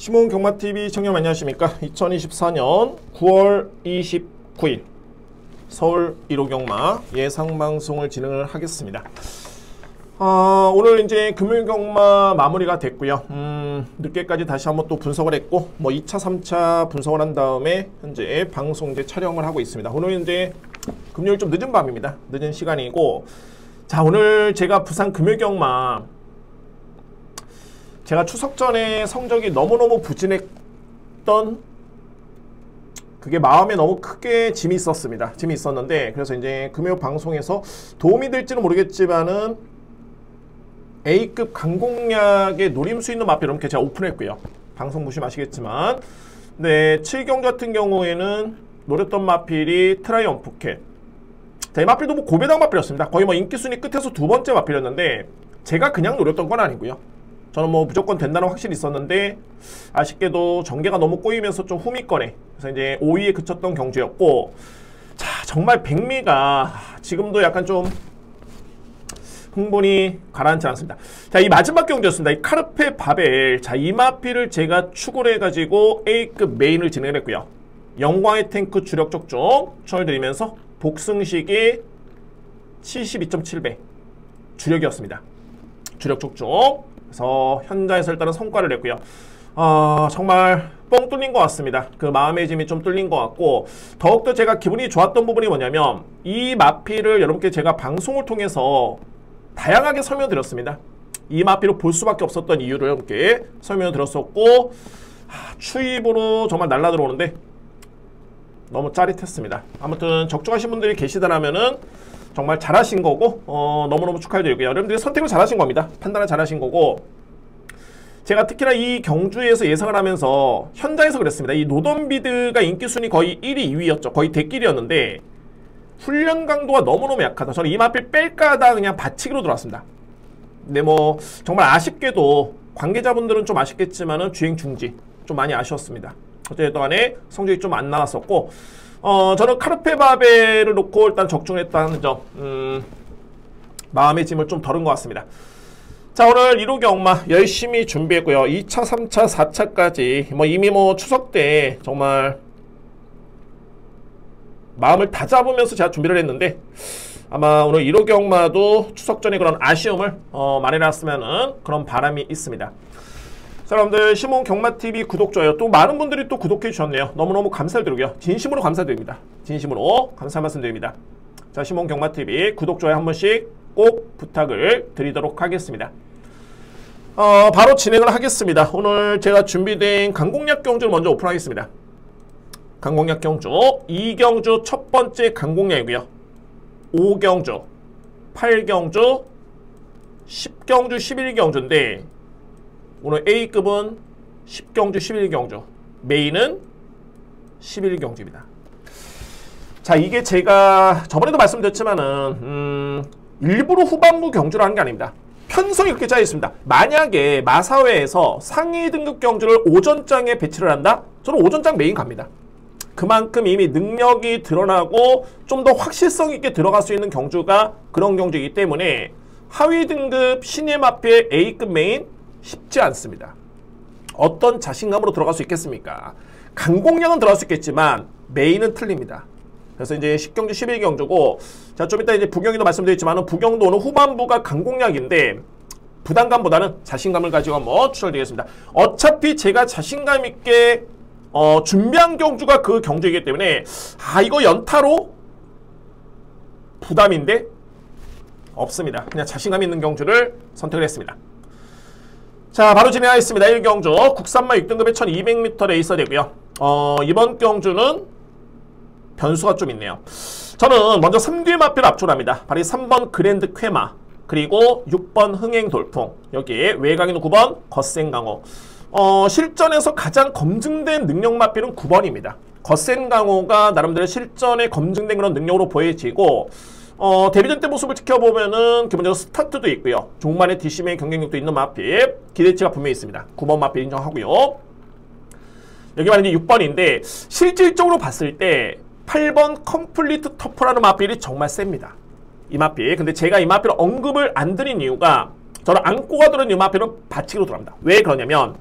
시몬 경마TV 시청자님 안녕하십니까. 2024년 9월 29일 서울 1호 경마 예상방송을 진행을 하겠습니다. 오늘 이제 금요일 경마 마무리가 됐고요. 늦게까지 다시 한번 또 분석을 했고, 2차, 3차 분석을 한 다음에 현재 방송 이제 촬영을 하고 있습니다. 오늘 이제 금요일 좀 늦은 밤입니다. 늦은 시간이고, 자, 오늘 제가 부산 금요일 경마 제가 추석 전에 성적이 너무너무 부진했던 그게 마음에 너무 크게 짐이 있었습니다. 짐이 있었는데, 그래서 이제 금요 방송에서 도움이 될지는 모르겠지만은 A급 강공략의 노림수 있는 마필 이렇게 제가 오픈했고요. 방송 보시면 아시겠지만, 네, 7경주 같은 경우에는 노렸던 마필이 트라이언 푸켓. 자, 이 마필도 고배당 마필이었습니다. 거의 인기순위 끝에서 두 번째 마필이었는데, 제가 그냥 노렸던 건 아니고요. 저는 무조건 된다는 확신이 있었는데, 아쉽게도 전개가 너무 꼬이면서 좀 후미권에, 그래서 이제 5위에 그쳤던 경주였고, 자, 정말 백미가 지금도 약간 좀 흥분이 가라앉지 않습니다. 자, 이 마지막 경주였습니다. 이 카르페 바벨. 자, 이 마필을 제가 추구를 해가지고 A급 메인을 진행을 했고요. 영광의 탱크 주력 적중 추천을 드리면서 복승식이 72.7배 주력이었습니다. 주력 적중. 그래서 현장에서 일단은 성과를 냈고요. 정말 뻥 뚫린 것 같습니다. 그 마음의 짐이 좀 뚫린 것 같고, 더욱더 제가 기분이 좋았던 부분이 뭐냐면, 이 마필을 여러분께 제가 방송을 통해서 다양하게 설명드렸습니다. 이 마필을 볼 수밖에 없었던 이유를 여러분께 설명드렸었고, 추입으로 정말 날라 들어오는데 너무 짜릿했습니다. 아무튼 적중하신 분들이 계시다라면은 정말 잘하신 거고, 너무너무 축하드리고요. 여러분들이 선택을 잘하신 겁니다. 판단을 잘하신 거고, 제가 특히나 이 경주에서 예상을 하면서 현장에서 그랬습니다. 이 노던비드가 인기순위 거의 1위, 2위였죠. 거의 대길이었는데 훈련 강도가 너무너무 약하다. 저는 이 마필 뺄까 하다 그냥 받치기로 들어왔습니다. 근데 정말 아쉽게도 관계자분들은 좀 아쉽겠지만은 주행 중지 좀 많이 아쉬웠습니다. 어쨌든 간에 성적이 좀 안 나왔었고, 저는 카르페 바벨을 놓고 일단 적중했다는 점, 마음의 짐을 좀 덜은 것 같습니다. 자, 오늘 1호 경마 열심히 준비했고요. 2차, 3차, 4차까지 이미 추석 때 정말 마음을 다 잡으면서 제가 준비를 했는데, 아마 오늘 1호 경마도 추석 전에 그런 아쉬움을 마련해놨으면 그런 바람이 있습니다. 자, 여러분들 시몬 경마TV 구독, 좋아요. 또 많은 분들이 또 구독해 주셨네요. 너무너무 감사드리고요. 진심으로 감사드립니다. 진심으로 감사 말씀드립니다. 자, 시몬 경마TV 구독, 좋아요 한 번씩 꼭 부탁을 드리도록 하겠습니다. 바로 진행을 하겠습니다. 오늘 제가 준비된 강공략 경주를 먼저 오픈하겠습니다. 강공략 경주 2경주 첫 번째 강공략이고요. 5경주, 8경주, 10경주, 11경주인데 오늘 A급은 10경주, 11경주, 메인은 11경주입니다. 자, 이게 제가 저번에도 말씀드렸지만은 일부러 후반부 경주를 하는 게 아닙니다. 편성이 이렇게 짜여 있습니다. 만약에 마사회에서 상위 등급 경주를 오전장에 배치를 한다? 저는 오전장 메인 갑니다. 그만큼 이미 능력이 드러나고 좀 더 확실성 있게 들어갈 수 있는 경주가 그런 경주이기 때문에 하위 등급 신예 마필 A급 메인 쉽지 않습니다. 어떤 자신감으로 들어갈 수 있겠습니까? 강공략은 들어갈 수 있겠지만 메인은 틀립니다. 그래서 이제 10경주, 11경주고, 자, 좀 이따 이제 부경이도 말씀드렸지만, 부경도 오늘 후반부가 강공략인데, 부담감보다는 자신감을 가지고 한번 추천드리겠습니다. 어차피 제가 자신감 있게, 준비한 경주가 그 경주이기 때문에, 이거 연타로 부담인데, 없습니다. 그냥 자신감 있는 경주를 선택을 했습니다. 자, 바로 진행하겠습니다. 1경주, 국산마 6등급의 1200m 레이서 되고요. 이번 경주는 변수가 좀 있네요. 저는 먼저 3뒤의 마필을 압축합니다. 바로 3번 그랜드 쾌마, 그리고 6번 흥행 돌풍, 여기에 외곽에 있는 9번 거센 강호. 실전에서 가장 검증된 능력 마필은 9번입니다. 거센 강호가 나름대로 실전에 검증된 그런 능력으로 보여지고, 데뷔전 때 모습을 지켜보면은 기본적으로 스타트도 있고요. 종만의 뒷심의 경쟁력도 있는 마필, 기대치가 분명히 있습니다. 9번 마필 인정하고요. 여기 만약에 6번인데 실질적으로 봤을 때 8번 컴플리트 터프라는 마필이 정말 셉니다. 이 마필. 근데 제가 이 마필을 언급을 안 드린 이유가, 저는 안고가 들은 이 마필은 받치기로 들어갑니다. 왜 그러냐면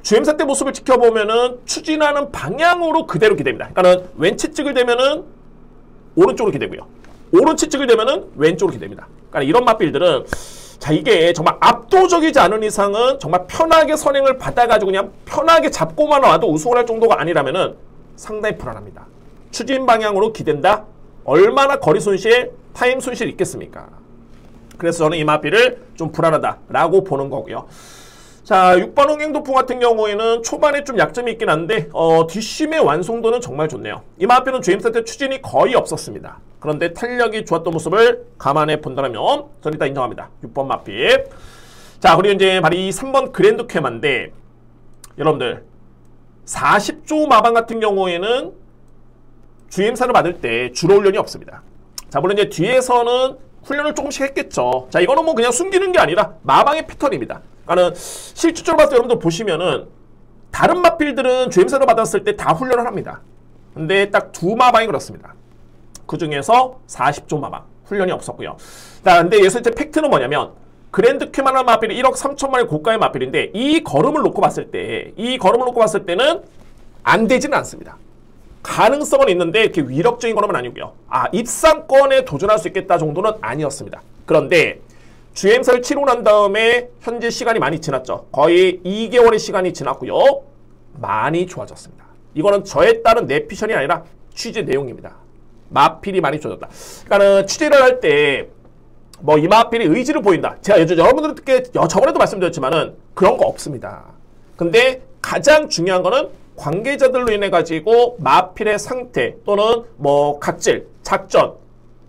주행사 때 모습을 지켜보면은 추진하는 방향으로 그대로 기대입니다. 그러니까는 왼치 찍을 되면은 오른쪽으로 기대고요. 오른치 찍을 되면은 왼쪽으로 기대입니다. 그러니까 이런 맛빌들은 자, 이게 정말 압도적이지 않은 이상은 정말 편하게 선행을 받아가지고 그냥 편하게 잡고만 와도 우승을 할 정도가 아니라면은 상당히 불안합니다. 추진 방향으로 기댄다? 얼마나 거리 손실, 타임 손실이 있겠습니까? 그래서 저는 이 마필을 좀 불안하다라고 보는 거고요. 자, 6번 흥행도풍 같은 경우에는 초반에 좀 약점이 있긴 한데 뒷심의 완성도는 정말 좋네요. 이 마필은 주행사 때 추진이 거의 없었습니다. 그런데 탄력이 좋았던 모습을 감안해 본다면 저는 일단 인정합니다. 6번 마필. 자, 그리고 이제 바로 이 3번 그랜드 쾌마인데 여러분들 40조 마방 같은 경우에는 주행사를 받을 때 주로 훈련이 없습니다. 자, 물론 이제 뒤에서는 훈련을 조금씩 했겠죠. 자, 이거는 뭐 그냥 숨기는 게 아니라 마방의 패턴입니다. 그러니까 실질적으로 봤을 때 여러분들 보시면은 다른 마필들은 주행사를 받았을 때 다 훈련을 합니다. 근데 딱 두 마방이 그렇습니다. 그 중에서 40조 마방 훈련이 없었고요. 자, 근데 여기서 이제 팩트는 뭐냐면 그랜드 쾌만한 마필이 1억 3천만의 고가의 마필인데 이 걸음을 놓고 봤을 때는 안 되지는 않습니다. 가능성은 있는데 이렇게 위력적인 걸음은 아니고요. 입상권에 도전할 수 있겠다 정도는 아니었습니다. 그런데 주행사를 치르고 난 다음에 현재 시간이 많이 지났죠. 거의 2개월의 시간이 지났고요. 많이 좋아졌습니다. 이거는 저에 따른 내피션이 아니라 취재 내용입니다. 마필이 많이 좋아졌다. 그러니까는 취재를 할 때 뭐 이 마필이 의지를 보인다. 제가 여러분들께 저번에도 말씀드렸지만은 그런 거 없습니다. 근데 가장 중요한 거는 관계자들로 인해 가지고 마필의 상태 또는 뭐 각질, 작전,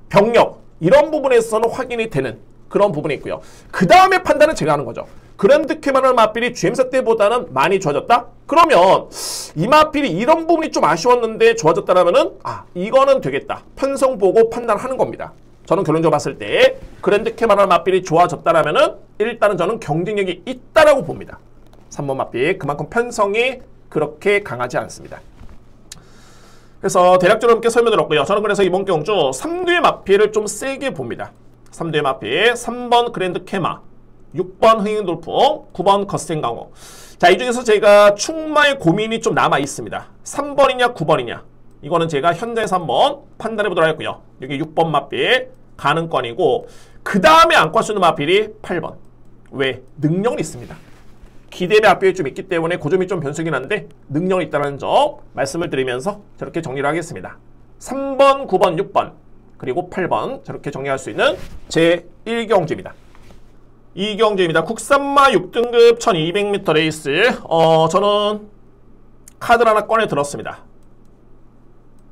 병력 이런 부분에서는 확인이 되는 그런 부분이 있고요. 그 다음에 판단은 제가 하는 거죠. 그랜드 쾌만한 마필이 주행사 때보다는 많이 좋아졌다? 그러면 이 마필이 이런 부분이 좀 아쉬웠는데 좋아졌다라면은 이거는 되겠다. 편성 보고 판단하는 겁니다. 저는 결론적으로 봤을 때 그랜드 쾌만한 마필이 좋아졌다라면은 일단은 저는 경쟁력이 있다라고 봅니다. 3번 마필 그만큼 편성이 그렇게 강하지 않습니다. 그래서 대략적으로 이렇게 설명드렸고요. 저는 그래서 이번 경주 3두의 마필을 좀 세게 봅니다. 3두의 마필, 3번 그랜드 쾌마, 6번 흥행돌풍, 9번 거센 강호. 자, 이 중에서 제가 충마의 고민이 좀 남아 있습니다. 3번이냐 9번이냐. 이거는 제가 현장에서 한번 판단해 보도록 하겠고요. 여기 6번 마필 가능권이고 그 다음에 안고 할 수 있는 마필이 8번. 왜? 능력은 있습니다. 기대배 앞에 좀 있기 때문에 그 점이 좀 변수긴 한데 능력이 있다는 점 말씀을 드리면서 저렇게 정리를 하겠습니다. 3번, 9번, 6번 그리고 8번 저렇게 정리할 수 있는 제 1경주입니다. 2경주입니다. 국산마 6등급 1200m 레이스 저는 카드를 하나 꺼내 들었습니다.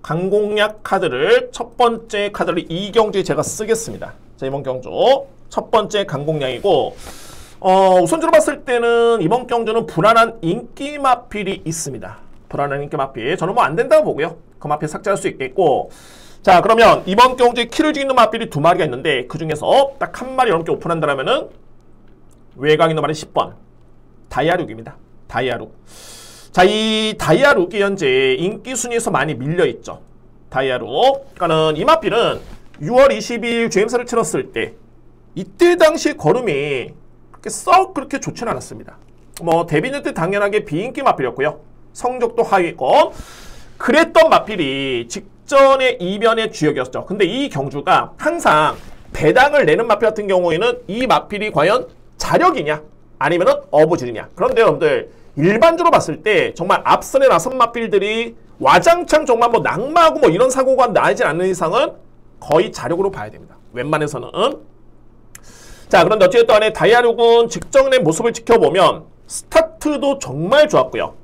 강공약 카드를 첫 번째 카드를 2경주에 제가 쓰겠습니다. 자, 이번 경주 첫 번째 강공약이고 우선적으로 봤을 때는 이번 경주는 불안한 인기 마필이 있습니다. 불안한 인기 마필. 저는 뭐 안 된다고 보고요. 그 마필 삭제할 수 있겠고. 자, 그러면 이번 경주에 키를 죽이는 마필이 2마리가 있는데 그 중에서 딱 한 마리 넘게 오픈한다면은 외곽 있는 마리 10번. 다이아룩입니다. 다이아룩. 자, 이 다이아룩이 현재 인기 순위에서 많이 밀려있죠. 다이아룩. 그러니까는 이 마필은 6월 22일 주행사를 치렀을 때 이때 당시 걸음이 그렇게 좋지는 않았습니다. 뭐 데뷔전 때 당연하게 비인기 마필이었고요. 성적도 하위권. 그랬던 마필이 직전의 이변의 주역이었죠. 근데 이 경주가 항상 배당을 내는 마필 같은 경우에는 이 마필이 과연 자력이냐 아니면은 어부질이냐. 그런데 여러분들 일반적으로 봤을 때 정말 앞선에 나선 마필들이 와장창 정말 뭐 낙마하고 뭐 이런 사고가 나지 않는 이상은 거의 자력으로 봐야 됩니다. 웬만해서는. 자, 그런데 어쨌든 간에 다이아룩은 직전의 모습을 지켜보면 스타트도 정말 좋았고요.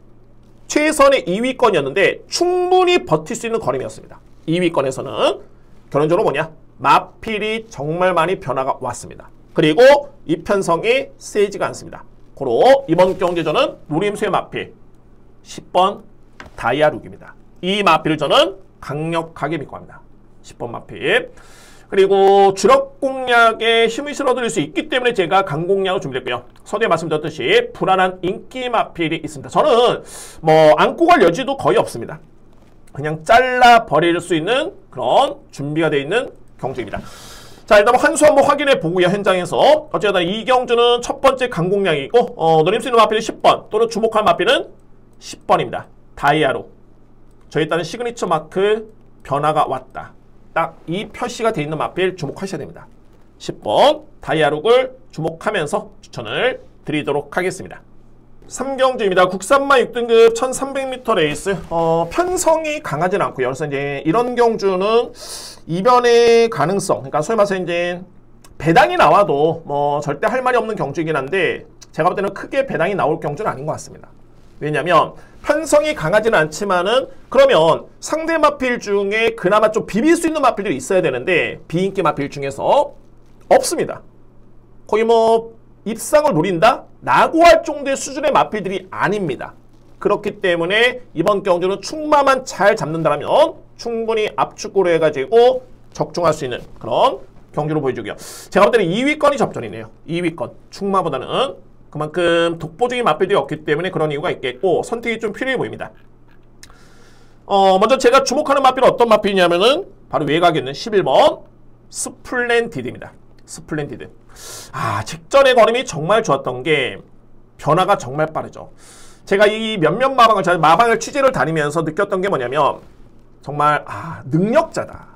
최선의 2위권이었는데 충분히 버틸 수 있는 걸음이었습니다. 2위권에서는 결론적으로 뭐냐? 마필이 정말 많이 변화가 왔습니다. 그리고 이 편성이 세지가 않습니다. 고로 이번 경기전은 노림수의 마필 10번 다이아룩입니다. 이 마필을 저는 강력하게 믿고 합니다. 10번 마필. 그리고 주력 공략에 힘을 실어드릴 수 있기 때문에 제가 강공략을 준비했고요. 서두에 말씀드렸듯이 불안한 인기 마필이 있습니다. 저는 뭐 안고 갈 여지도 거의 없습니다. 그냥 잘라 버릴 수 있는 그런 준비가 되어 있는 경주입니다. 자, 일단 한 수 한번 확인해 보고요. 현장에서. 어쨌든 이경주는 첫 번째 강공량이고 노릴 수 있는 마필이 10번 또는 주목할 마필은 10번입니다. 다이아로. 저희 따른 시그니처 마크 변화가 왔다. 딱 이 표시가 되어 있는 마필 주목하셔야 됩니다. 10번 다이아록을 주목하면서 추천을 드리도록 하겠습니다. 3경주입니다. 국산마 6등급 1300m 레이스. 편성이 강하진 않고요. 그래서 이제 이런 경주는 이변의 가능성, 그러니까 소위 말해서 이제 배당이 나와도 뭐 절대 할 말이 없는 경주이긴 한데 제가 볼 때는 크게 배당이 나올 경주는 아닌 것 같습니다. 왜냐면 편성이 강하지는 않지만은 그러면 상대 마필 중에 그나마 좀 비빌 수 있는 마필들이 있어야 되는데 비인기 마필 중에서 없습니다. 거의 뭐 입상을 노린다? 라고 할 정도의 수준의 마필들이 아닙니다. 그렇기 때문에 이번 경주는 충마만 잘 잡는다면 충분히 압축고로 해가지고 적중할 수 있는 그런 경주로 보여주고요. 제가 볼 때는 2위권이 접전이네요. 2위권. 충마보다는 그만큼 독보적인 마필들이 없기 때문에 그런 이유가 있겠고 선택이 좀 필요해 보입니다. 먼저 제가 주목하는 마필은 어떤 마필이냐면은 바로 외곽에 있는 11번 스플렌디드입니다. 스플렌디드. 직전의 걸음이 정말 좋았던 게 변화가 정말 빠르죠. 제가 이 몇몇 마방을 취재를 다니면서 느꼈던 게 뭐냐면 정말 능력자다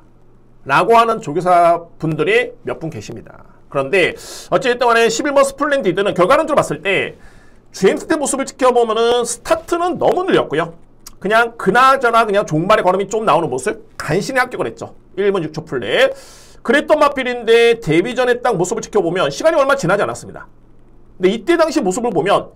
라고 하는 조교사 분들이 몇 분 계십니다. 그런데 어쨌든 간에 11번 스플렌디드는 결과론적으로 봤을 때 GMT 때 모습을 지켜보면은 스타트는 너무 늘렸고요. 그냥 그나저나 그냥 종말의 걸음이 좀 나오는 모습 간신히 합격을 했죠. 1분 6초 플레이. 그랬던 마필인데 데뷔 전에 딱 모습을 지켜보면 시간이 얼마 지나지 않았습니다. 근데 이때 당시 모습을 보면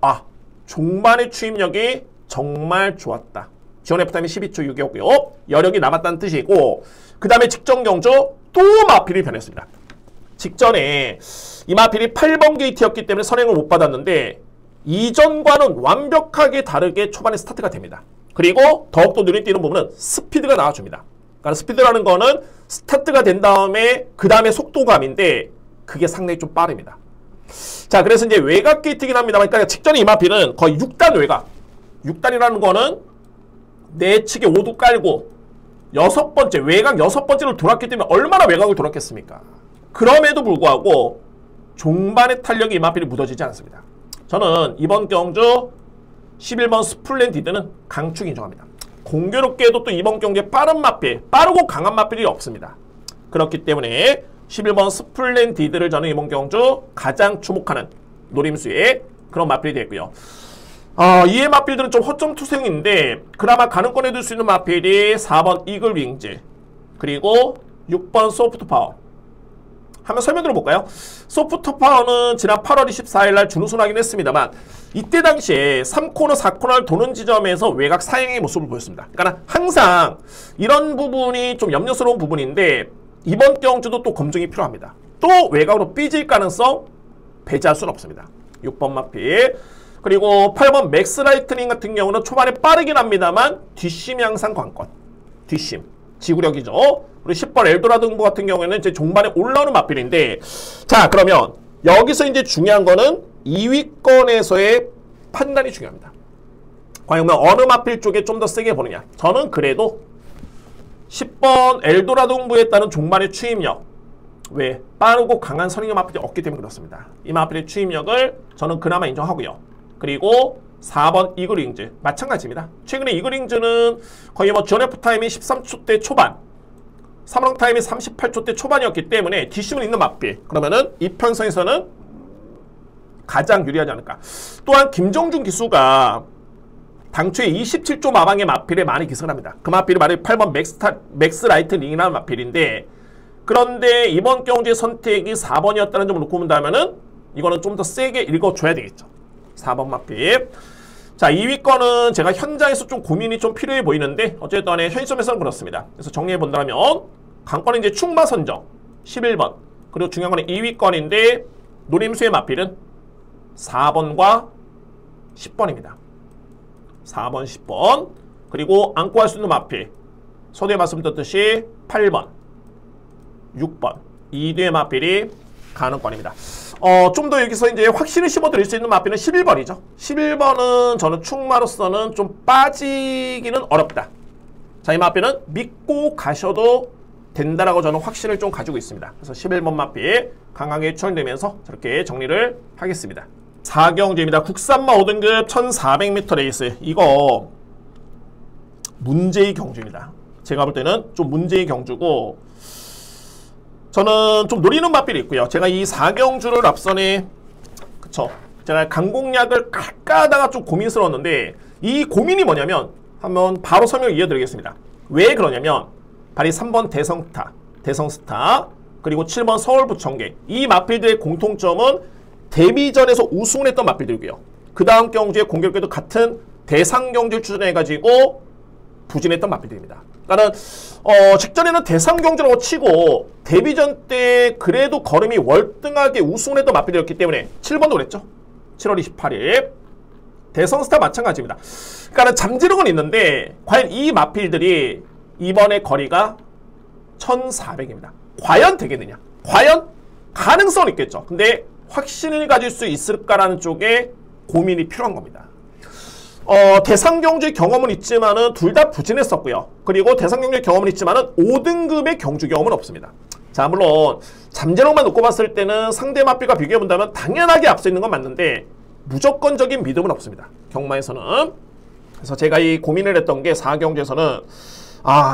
종반의 추임력이 정말 좋았다. 지원 F타임이 12초 6이었고요. 여력이 남았다는 뜻이고 그 다음에 직전 경주 또 마필이 변했습니다. 직전에 이 마필이 8번 게이트였기 때문에 선행을 못 받았는데 이전과는 완벽하게 다르게 초반에 스타트가 됩니다. 그리고 더욱더 눈에 띄는 부분은 스피드가 나와줍니다. 그러니까 스피드라는 거는 스타트가 된 다음에 그 다음에 속도감인데 그게 상당히 좀 빠릅니다. 자, 그래서 이제 외곽 게이트긴 합니다만 그러니까 직전에 이 마필은 거의 6단 외곽. 6단이라는 거는 내측에 5도 깔고 외곽 6번째로 돌았기 때문에 얼마나 외곽을 돌았겠습니까? 그럼에도 불구하고 종반의 탄력이 이 마필이 묻어지지 않습니다. 저는 이번 경주 11번 스플렌디드는 강축 인정합니다. 공교롭게도 또 이번 경기에 빠르고 강한 마필이 없습니다. 그렇기 때문에 11번 스플렌디드를 저는 이번 경주 가장 주목하는 노림수의 그런 마필이 되고요. 이의 마필들은 좀 허점 투성인데 그나마 가능권에 둘 수 있는 마필이 4번 이글 윙즈 그리고 6번 소프트 파워. 한번 설명 들어볼까요? 소프트 파워는 지난 8월 24일 날 준우승하긴 했습니다만 이때 당시에 3코너, 4코너를 도는 지점에서 외곽 사행의 모습을 보였습니다. 그러니까 항상 이런 부분이 좀 염려스러운 부분인데 이번 경주도 또 검증이 필요합니다. 또 외곽으로 삐질 가능성 배제할 수는 없습니다. 6번 마필 그리고 8번 맥스 라이트닝 같은 경우는 초반에 빠르긴 합니다만 뒷심이 항상 관건. 뒷심. 지구력이죠. 우리 10번 엘도라도 등부 같은 경우에는 이제 종반에 올라오는 마필인데 자, 그러면 여기서 이제 중요한 거는 2위권에서의 판단이 중요합니다. 과연 어느 마필 쪽에 좀 더 세게 보느냐. 저는 그래도 10번 엘도라도 등부에 따른 종반의 추임력. 왜? 빠르고 강한 선행형 마필이 없기 때문에 그렇습니다. 이 마필의 추임력을 저는 그나마 인정하고요. 그리고 4번 이글윙즈 마찬가지입니다. 최근에 이글윙즈는 거의 뭐 지원 F타임이 13초대 초반 3런 타임이 38초대 초반이었기 때문에 뒷심을 있는 마필 그러면은 이 편성에서는 가장 유리하지 않을까. 또한 김정준 기수가 당초에 27조 마방의 마필에 많이 기승을 합니다. 그 마필이 바로 8번 맥스 라이트 링이라는 마필인데 그런데 이번 경주의 선택이 4번이었다는 점을 놓고 본다면은 이거는 좀 더 세게 읽어줘야 되겠죠. 4번 마필. 자, 2위권은 제가 현장에서 좀 고민이 좀 필요해 보이는데 어쨌든 간에 현실점에서는 그렇습니다. 그래서 정리해 본다면 강권은 이제 충마 선정 11번 그리고 중요한 거는 2위권인데 노림수의 마필은 4번과 10번입니다. 4번, 10번 그리고 안고 할 수 있는 마필 서두에 말씀드렸듯이 8번, 6번 이 뒤의 마필이 가능권입니다. 좀 더 여기서 이제 확신을 심어드릴 수 있는 마필은 11번이죠. 11번은 저는 충마로서는 좀 빠지기는 어렵다. 자, 이 마필은 믿고 가셔도 된다라고 저는 확신을 좀 가지고 있습니다. 그래서 11번 마필 강하게 추천되면서 저렇게 정리를 하겠습니다. 4경주입니다. 국산마 5등급 1400m 레이스. 이거 문제의 경주입니다. 제가 볼 때는 좀 문제의 경주고, 저는 좀 노리는 마필이 있고요. 제가 이 4경주를 앞선에 그쵸, 제가 강공략을 갈까 하다가 좀 고민스러웠는데, 이 고민이 뭐냐면 한번 바로 설명을 이어드리겠습니다. 왜 그러냐면 바로 3번 대성스타 그리고 7번 서울부청객, 이 마필들의 공통점은 데뷔전에서 우승을 했던 마필들이고요. 그 다음 경주에 공교롭게도 같은 대상경주를 추진해가지고 부진했던 마필들입니다. 그러니까 직전에는 대상경주라고 치고 데뷔전 때 그래도 걸음이 월등하게 우승을 했던 마필들이었기 때문에 7번도 그랬죠. 7월 28일 대성스타 마찬가지입니다. 그러니까 잠재력은 있는데 과연 이 마필들이 이번에 거리가 1400입니다. 과연 되겠느냐? 과연 가능성은 있겠죠. 근데 확신을 가질 수 있을까라는 쪽에 고민이 필요한 겁니다. 대상경주의 경험은 있지만은 둘 다 부진했었고요. 그리고 대상경주의 경험은 있지만은 5등급의 경주 경험은 없습니다. 자, 물론 잠재력만 놓고 봤을 때는 상대 마필과 비교해본다면 당연하게 앞서 있는 건 맞는데 무조건적인 믿음은 없습니다. 경마에서는. 그래서 제가 이 고민을 했던 게 4경주에서는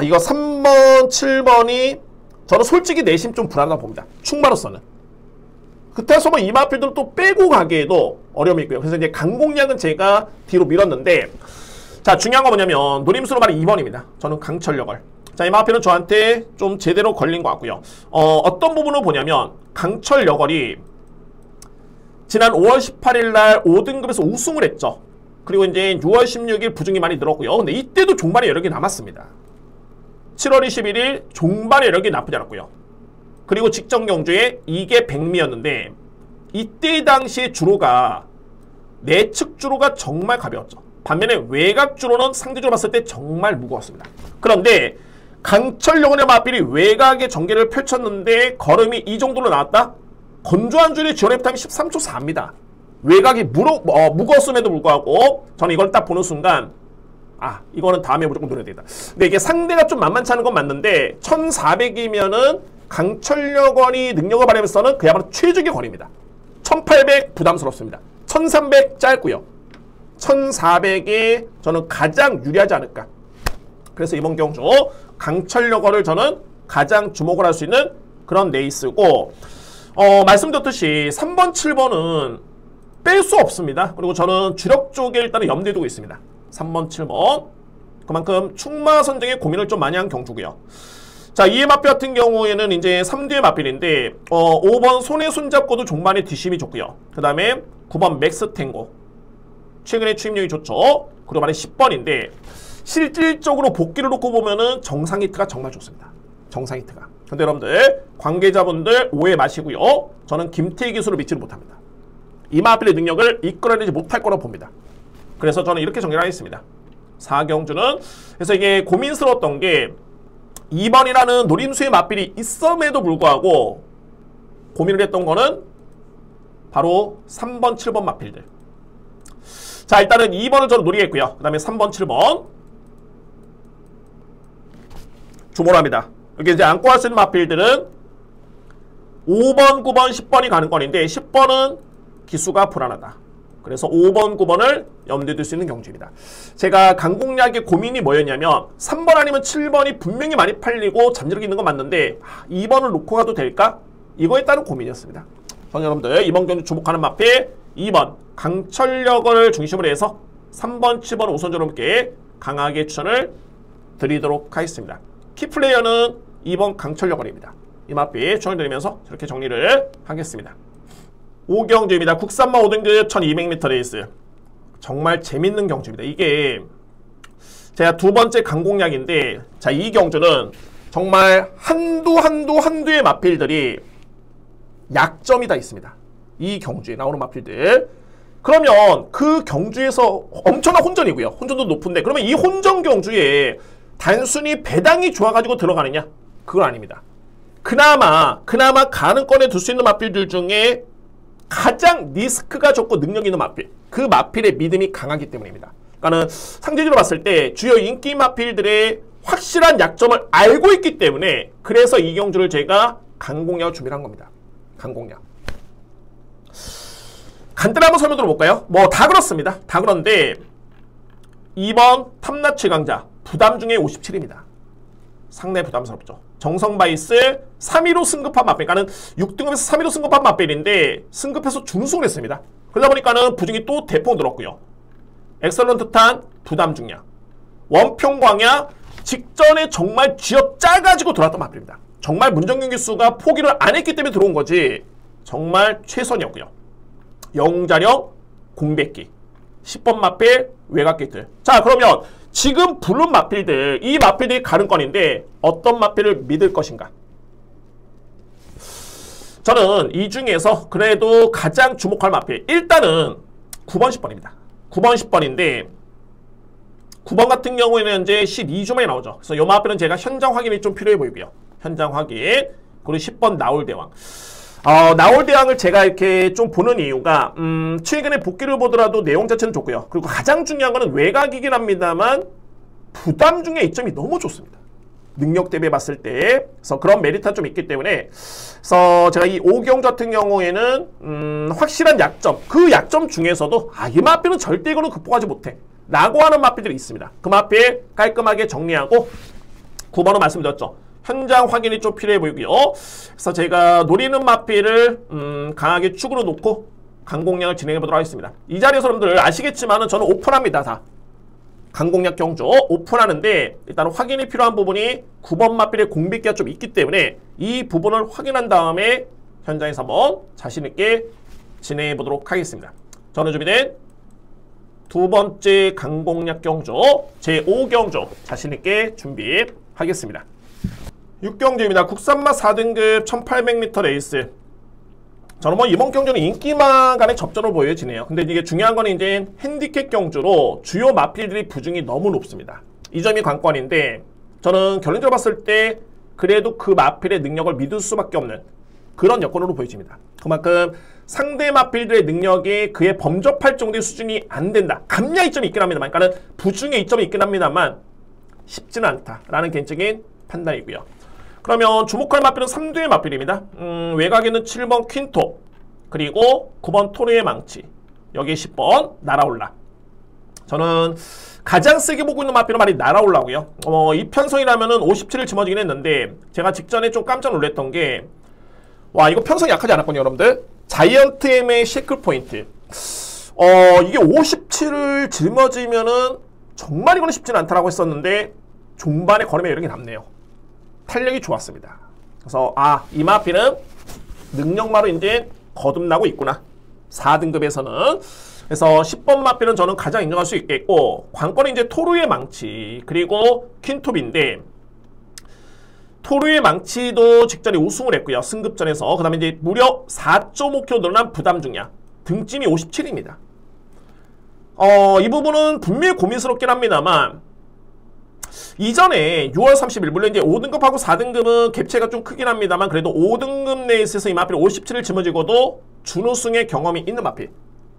이거 3번, 7번이 저는 솔직히 내심 좀 불안하다고 봅니다. 충마로서는. 그때서 이 마필들을 또 빼고 가기에도 어려움이 있고요. 그래서 이제 강공략은 제가 뒤로 밀었는데, 자, 중요한 건 뭐냐면 노림수로 말이 2번입니다. 저는 강철력을. 자, 이 마필은 저한테 좀 제대로 걸린 것 같고요. 어떤 부분을 보냐면 강철력을이 지난 5월 18일 날 5등급에서 우승을 했죠. 그리고 이제 6월 16일 부중이 많이 늘었고요. 근데 이때도 종반에 여력이 남았습니다. 7월 21일 종반에 여력이 나쁘지 않았고요. 그리고 직전 경주에 이게 백미였는데 이때 당시에 주로가 내측 주로가 정말 가벼웠죠. 반면에 외곽 주로는 상대적으로 봤을 때 정말 무거웠습니다. 그런데 강철영원의 마필이 외곽의 전개를 펼쳤는데 걸음이 이 정도로 나왔다? 건조한 줄의 지원의 타임이 13초 4입니다. 외곽이 무거웠음에도 불구하고 저는 이걸 딱 보는 순간 이거는 다음에 무조건 노려야 되겠다. 근데 이게 상대가 좀 만만치 않은 건 맞는데 1400이면은 강철력원이 능력을 발휘하면서는 그야말로 최적의 거리입니다. 1800 부담스럽습니다. 1300 짧고요. 1400이 저는 가장 유리하지 않을까. 그래서 이번 경주 강철력원을 저는 가장 주목을 할 수 있는 그런 레이스고, 말씀드렸듯이 3번, 7번은 뺄 수 없습니다. 그리고 저는 주력 쪽에 일단은 염두에 두고 있습니다. 3번, 7번. 그만큼 충마 선정에 고민을 좀 많이 한 경주고요. 자, 이에 마필 같은 경우에는 이제 3뒤의 마필인데 5번 손에 손잡고도 종반에 뒷심이 좋고요. 그 다음에 9번 맥스 탱고. 최근에 추임력이 좋죠. 그리고 만에 10번인데 실질적으로 복귀를 놓고 보면은 정상 히트가 정말 좋습니다. 정상 히트가. 근데 여러분들 관계자분들 오해 마시고요. 저는 김태희 기수를 믿지를 못합니다. 이 마필의 능력을 이끌어내지 못할 거라고 봅니다. 그래서 저는 이렇게 정리를 하겠습니다. 4경주는 그래서 이게 고민스러웠던 게 2번이라는 노림수의 마필이 있음에도 불구하고 고민을 했던 거는 바로 3번, 7번 마필들. 자, 일단은 2번을 저는 노리겠고요. 그 다음에 3번, 7번 주목을 합니다. 여기 이제 안고 할 수 있는 마필들은 5번, 9번, 10번이 가는 건인데 10번은 기수가 불안하다. 그래서 5번, 9번을 염두에 둘 수 있는 경주입니다. 제가 강공략의 고민이 뭐였냐면 3번 아니면 7번이 분명히 많이 팔리고 잠재력이 있는 건 맞는데 2번을 놓고 가도 될까? 이거에 따른 고민이었습니다. 저는 여러분들 이번 경주 주목하는 마필 2번 강철력을 중심으로 해서 3번, 7번 우선적으로 함께 강하게 추천을 드리도록 하겠습니다. 키플레이어는 2번 강철력원입니다. 이 마필 추천을 드리면서 저렇게 정리를 하겠습니다. 5경주입니다. 국산마 5등급 1200m 레이스. 정말 재밌는 경주입니다. 이게 제가 두 번째 강공략인데, 자, 이 경주는 정말 한두의 마필들이 약점이 다 있습니다. 이 경주에 나오는 마필들. 그러면 그 경주에서 엄청난 혼전이고요. 혼전도 높은데 그러면 이 혼전 경주에 단순히 배당이 좋아가지고 들어가느냐? 그건 아닙니다. 그나마 가능권에 둘 수 있는 마필들 중에 가장 리스크가 적고 능력 있는 마필, 그 마필의 믿음이 강하기 때문입니다. 그러니까는 상대적으로 봤을 때 주요 인기 마필들의 확실한 약점을 알고 있기 때문에 그래서 이 경주를 제가 강공략을 준비를 한 겁니다. 강공략. 간단히 한번 설명 들어볼까요? 뭐 다 그렇습니다. 다 그런데 2번 탐라 최강자 부담 중에 57입니다. 상당히 부담스럽죠. 정성바이스 3위로 승급한 맛벨. 그러니까는 6등급에서 3위로 승급한 맛벨인데 승급해서 준우승을 했습니다. 그러다 보니까는 부중이 또 대폭 늘었고요. 엑설런트 탄 부담 중량. 원평광야 직전에 정말 쥐어짜가지고 들어왔던 맛벨입니다. 정말 문정경 기수가 포기를 안 했기 때문에 들어온 거지 정말 최선이었고요. 영웅자력 공백기 10번 맛벨 외곽게이트. 자 그러면 지금 부른 맛필들 이 맛필들이 가는 건인데 어떤 맛필을 믿을 것인가? 저는 이 중에서 그래도 가장 주목할 맛필 일단은 9번 10번입니다 9번 10번인데 9번 같은 경우에는 이제 12주만에 나오죠. 그래서 이 맛필은 제가 현장 확인이 좀 필요해 보이고요. 현장 확인. 그리고 10번 나올대왕. 나올대왕을 제가 이렇게 좀 보는 이유가 최근에 복귀를 보더라도 내용 자체는 좋고요. 그리고 가장 중요한 거는 외곽이긴 합니다만 부담 중에 이점이 너무 좋습니다. 능력 대비해 봤을 때. 그래서 그런 메리트가 좀 있기 때문에 그래서 제가 이 오경 같은 경우에는 확실한 약점, 그 약점 중에서도 이 마필은 절대 이거는 극복하지 못해 라고 하는 마필들이 있습니다. 그 마필 깔끔하게 정리하고 9번은 말씀드렸죠. 현장 확인이 좀 필요해 보이고요. 그래서 제가 노리는 마필을 강하게 축으로 놓고 강공략을 진행해 보도록 하겠습니다. 이 자리에서 여러분들 아시겠지만은 저는 오픈합니다. 다. 강공략 경주 오픈하는데 일단 확인이 필요한 부분이 9번 마필의 공백기가 좀 있기 때문에 이 부분을 확인한 다음에 현장에서 한번 자신있게 진행해 보도록 하겠습니다. 저는 준비된 두 번째 강공략 경주 제5경주 자신있게 준비하겠습니다. 6경주입니다. 국산맛 4등급 1800m 레이스. 저는 뭐 이번 경주는 인기만 간의 접전으로 보여지네요. 근데 이게 중요한 건 이제 핸디캡 경주로 주요 마필들이 부중이 너무 높습니다. 이 점이 관건인데 저는 결론적으로 봤을 때 그래도 그 마필의 능력을 믿을 수밖에 없는 그런 여건으로 보여집니다. 그만큼 상대 마필들의 능력이 그에 범접할 정도의 수준이 안 된다. 감량 이점이 있긴 합니다만, 그러니까 부중의 이점이 있긴 합니다만 쉽지는 않다라는 개인적인 판단이고요. 그러면 주목할 마필은 3두의 마필입니다. 외곽에는 7번 퀸톱, 그리고 9번 토르의 망치, 여기 10번 날아올라. 저는 가장 세게 보고 있는 마필은 많이 날아올라고요. 이 편성이라면은 57을 짊어지긴 했는데 제가 직전에 좀 깜짝 놀랐던 게 와 이거 편성이 약하지 않았거든요 여러분들. 자이언트 M의 시클 포인트 이게 57을 짊어지면은 정말 이거는 쉽지는 않다라고 했었는데 종반에 걸음에 여력이 남네요. 탄력이 좋았습니다. 그래서 이 마필은 능력마로 이제 거듭나고 있구나. 4등급에서는. 그래서 10번 마필은 저는 가장 인정할 수 있겠고, 관건은 이제 토르의 망치 그리고 퀸톱인데 토르의 망치도 직전에 우승을 했고요. 승급전에서. 그 다음에 이제 무려 4.5kg 늘어난 부담 중량. 등짐이 57입니다. 이 부분은 분명히 고민스럽긴 합니다만 이전에 6월 30일 물론 이제 5등급하고 4등급은 갭차가 좀 크긴 합니다만 그래도 5등급 레이스에서 이 마필 57을 짊어지고도 준우승의 경험이 있는 마필,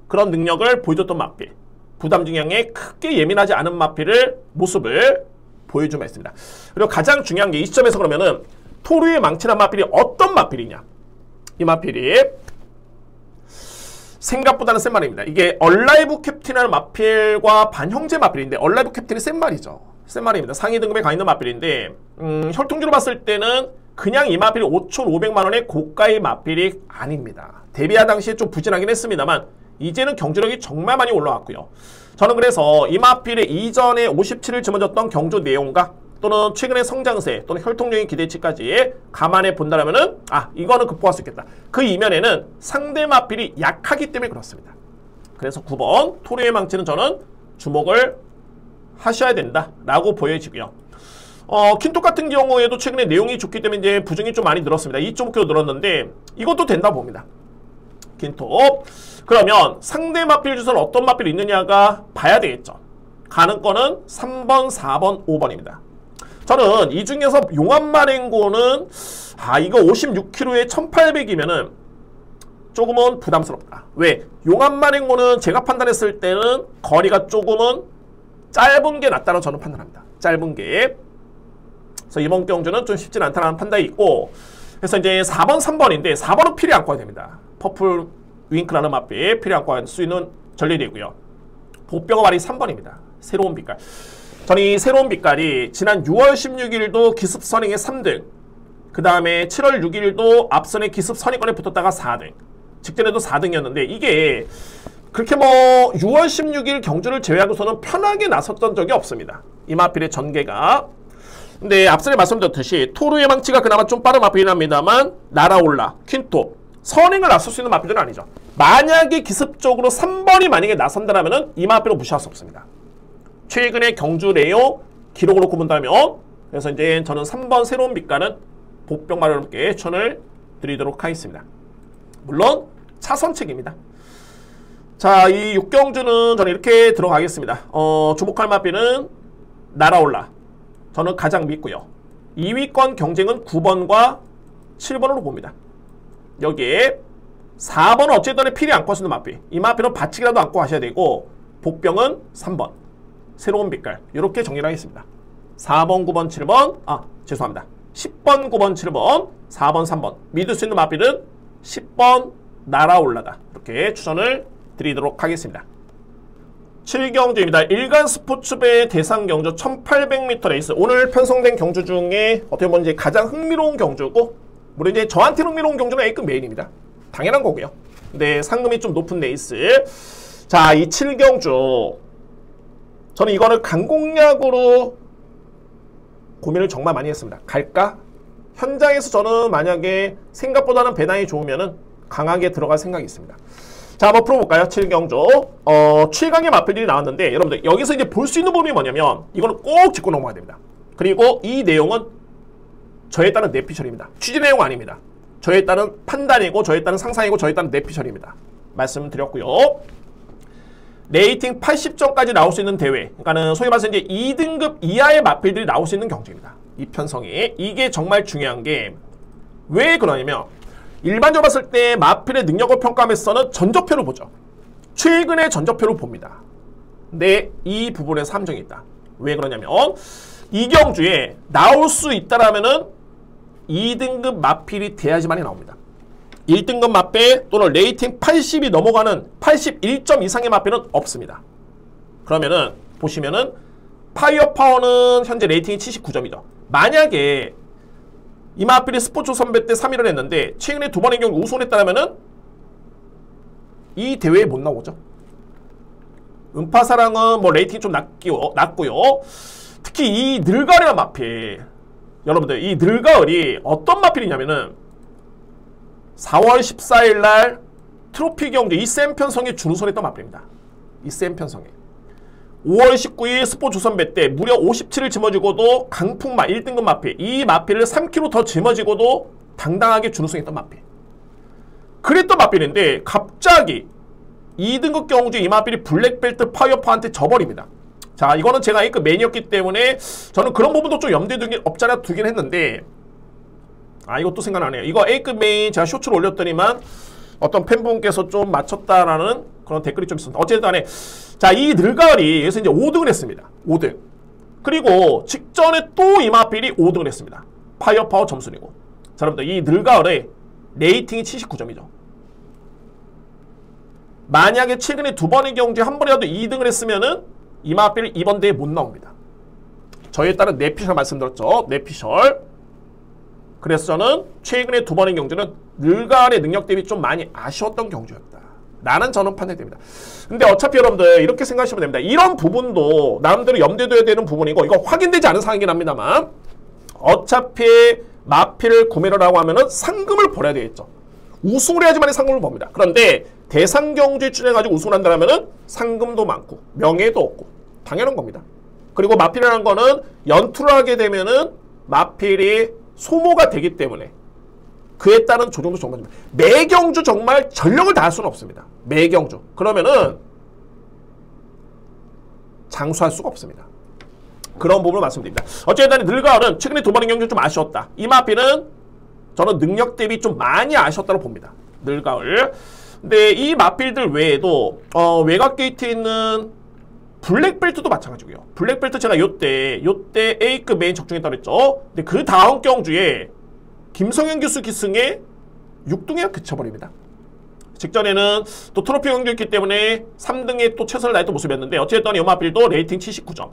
그런 능력을 보여줬던 마필, 부담 중량에 크게 예민하지 않은 마필을 모습을 보여주고 있습니다. 그리고 가장 중요한 게 이 시점에서 그러면은 토르의 망치란 마필이 어떤 마필이냐. 이 마필이 생각보다는 센 말입니다. 이게 얼라이브 캡틴이라는 마필과 반형제 마필인데 얼라이브 캡틴이 센 말이죠. 센 말입니다. 상위 등급에 가 있는 마필인데 혈통주로 봤을 때는 그냥 이 마필이 5,500만원의 고가의 마필이 아닙니다. 데뷔한 당시에 좀 부진하긴 했습니다만 이제는 경주력이 정말 많이 올라왔고요. 저는 그래서 이 마필의 이전에 57을 짊어졌던 경주 내용과 또는 최근의 성장세 또는 혈통적인 기대치까지 감안해 본다면은 이거는 극복할 수 있겠다. 그 이면에는 상대 마필이 약하기 때문에 그렇습니다. 그래서 9번 토르의 망치는 저는 주목을 하셔야 된다라고 보여지고요. 퀸톱 같은 경우에도 최근에 내용이 좋기 때문에 이제 부중이 좀 많이 늘었습니다. 2.5kg 늘었는데 이것도 된다 봅니다. 퀸톱. 그러면 상대 마필 주소는 어떤 마필이 있느냐가 봐야 되겠죠. 가는 거는 3번, 4번, 5번입니다. 저는 이 중에서 용암마랭고는 이거 56kg에 1800이면은 조금은 부담스럽다. 왜? 용암마랭고는 제가 판단했을 때는 거리가 조금은 짧은 게 낫다고 저는 판단합니다. 짧은 게. 그래서 이번 경주는 좀 쉽진 않다는 판단이 있고, 그래서 이제 4번, 3번인데 4번은 필히 안고 와야 됩니다. 퍼플 윙크라는 맛빛 필히 안고 갈 수 있는 전례이고요. 보병어 말이 3번입니다. 새로운 빛깔. 저는 이 새로운 빛깔이 지난 6월 16일도 기습 선행에 3등, 그 다음에 7월 6일도 앞선에 기습 선행권에 붙었다가 4등, 직전에도 4등이었는데 이게 그렇게 뭐 6월 16일 경주를 제외하고서는 편하게 나섰던 적이 없습니다. 이 마필의 전개가. 근데 앞선에 말씀드렸듯이 토르의 망치가 그나마 좀 빠른 마필이긴 합니다만 날아올라, 퀸톱, 선행을 나설 수 있는 마필들은 아니죠. 만약에 기습적으로 3번이 만약에 나선다면 이 마필은 무시할 수 없습니다. 최근의 경주 내용 기록으로 본다면, 그래서 이제 저는 3번 새로운 빛깔은 복병마를 여러분께 추천을 드리도록 하겠습니다. 물론 차선책입니다. 자, 이 6경주는 저는 이렇게 들어가겠습니다. 주목할 마필은 날아올라, 저는 가장 믿고요. 2위권 경쟁은 9번과 7번으로 봅니다. 여기에 4번은 어쨌든 필히 안고 하시는 마필, 이 마필은 받치기라도 안고 하셔야 되고, 복병은 3번 새로운 빛깔, 이렇게 정리를 하겠습니다. 4번, 9번, 7번, 죄송합니다. 10번, 9번, 7번, 4번, 3번. 믿을 수 있는 마필은 10번 날아올라다. 이렇게 추천을 드리도록 하겠습니다. 7경주입니다. 일간 스포츠배 대상 경주 1800m 레이스. 오늘 편성된 경주 중에 어떻게 보면 이제 가장 흥미로운 경주고, 물론 이제 저한테 흥미로운 경주는 A급 메인입니다. 당연한 거고요. 근데 상금이 좀 높은 레이스. 자, 이 7경주. 저는 이거는 강공략으로 고민을 정말 많이 했습니다. 갈까? 현장에서 저는 만약에 생각보다는 배당이 좋으면은 강하게 들어갈 생각이 있습니다. 자, 한번 풀어볼까요? 7경주. 7강의 마필들이 나왔는데, 여러분들, 여기서 이제 볼 수 있는 부분이 뭐냐면, 이거는 꼭 짚고 넘어가야 됩니다. 그리고 이 내용은 저에 따른 내피셜입니다. 취지 내용 아닙니다. 저에 따른 판단이고, 저에 따른 상상이고, 저에 따른 내피셜입니다. 말씀드렸고요. 레이팅 80점까지 나올 수 있는 대회, 그러니까는 소위 말해서 이제 2등급 이하의 마필들이 나올 수 있는 경주입니다. 이 편성이. 이게 정말 중요한 게 왜 그러냐면, 일반적으로 봤을 때 마필의 능력을 평가하면서는 전적표를 보죠. 최근의 전적표를 봅니다. 근데 이 부분에서 함정이 있다. 왜 그러냐면, 이 경주에 나올 수 있다라면은 2등급 마필이 돼야지만이 나옵니다. 1등급 마필 또는 레이팅 80이 넘어가는 81점 이상의 마필은 없습니다. 그러면은 보시면은 파이어파워는 현재 레이팅이 79점이죠. 만약에 이 마필이 스포츠 선배 때 3위를 했는데 최근에 두 번의 경우 우승을 했다면은 이 대회에 못 나오죠. 음파사랑은 뭐 레이팅이 좀 낮고요. 특히 이 늘가을이라는 마필, 여러분들 이 늘가을이 어떤 마필이냐면은 4월 14일 날 트로피 경주 이센 편성에 준우선했던 마필입니다. 이센 편성에 5월 19일 스포 조선배 때 무려 57을 짊어지고도 강풍마 1등급 마필, 이 마필을 3km 더 짊어지고도 당당하게 준우승했던 마필. 그랬던 마필인데 갑자기 2등급 경주 이 마필이 블랙벨트 파이어파한테 져버립니다. 자, 이거는 제가 A급 메인이었기 때문에 저는 그런 부분도 좀 염두에 두긴 없잖아 두긴 했는데, 이것도 생각나네요. 이거 A급 메인 제가 쇼츠를 올렸더니만 어떤 팬분께서 좀 맞췄다라는 그런 댓글이 좀 있습니다. 어쨌든 간에, 자, 이 늘가을이 여기서 이제 5등을 했습니다. 5등. 그리고 직전에 또 이마필이 5등을 했습니다. 파이어파워 점순이고. 자, 여러분들 이 늘가을에 레이팅이 79점이죠. 만약에 최근에 두 번의 경주에 한 번이라도 2등을 했으면은 이마필 이번 대회에 못 나옵니다. 저에 따른 내피셜 말씀드렸죠. 내피셜. 그래서 저는 최근에 두 번의 경주는 늘가을의 능력 대비 좀 많이 아쉬웠던 경주였다. 라는 저는 판단됩니다. 근데 어차피 여러분들 이렇게 생각하시면 됩니다. 이런 부분도 나름대로 염두에 둬야 되는 부분이고, 이거 확인되지 않은 상황이긴 합니다만, 어차피 마필을 구매를 하고 하면은 상금을 벌어야 되겠죠. 우승을 해야지만 상금을 법니다. 그런데 대상 경주에 출연해가지고 우승을 한다면은 상금도 많고 명예도 없고 당연한 겁니다. 그리고 마필이라는 거는 연투를 하게 되면은 마필이 소모가 되기 때문에 그에 따른 조정도 정말 매 경주 정말 전력을 다할 수는 없습니다. 매 경주. 그러면은 장수할 수가 없습니다. 그런 부분을 말씀드립니다. 어쨌든 늘가을은 최근에 두 번의 경주 좀 아쉬웠다. 이 마필은 저는 능력 대비 좀 많이 아쉬웠다고 봅니다. 늘가을. 근데 이 마필들 외에도 외곽 게이트에 있는 블랙벨트도 마찬가지고요. 블랙벨트 제가 요때 A급 메인 적중했다고 했죠. 근데 그 다음 경주에 김성현 교수 기승에 6등에 그쳐버립니다. 직전에는 또 트로피 경주였기 때문에 3등에 또 최선을 다했던 모습이었는데 어쨌든 이 마필도 레이팅 79점.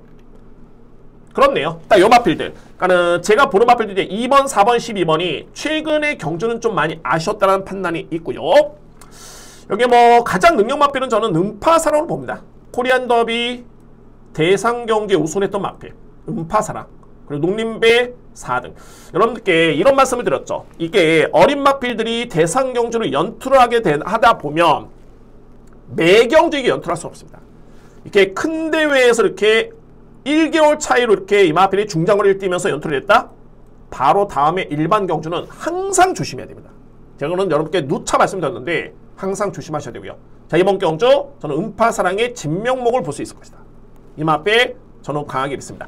그렇네요. 딱 요 마필들. 그러니까는 제가 보는 마필들 이제 2번, 4번, 12번이 최근의 경주는 좀 많이 아쉬웠다는 판단이 있고요. 여기 뭐 가장 능력 마필은 저는 음파사랑으로 봅니다. 코리안 더비 대상 경기에 우승했던 마필 음파사랑, 그리고 농림배 4등. 여러분들께 이런 말씀을 드렸죠. 이게 어린 마필들이 대상 경주를 연투를 하다 보면 매 경주에 연투를 할 수 없습니다. 이렇게 큰 대회에서 이렇게 1개월 차이로 이렇게 이 마필이 중장거리를 뛰면서 연투를 했다? 바로 다음에 일반 경주는 항상 조심해야 됩니다. 제가 오늘 여러분께 누차 말씀드렸는데 항상 조심하셔야 되고요. 자, 이번 경주 저는 음파사랑의 진명목을 볼 수 있을 것이다. 이 마필 저는 강하게 믿습니다.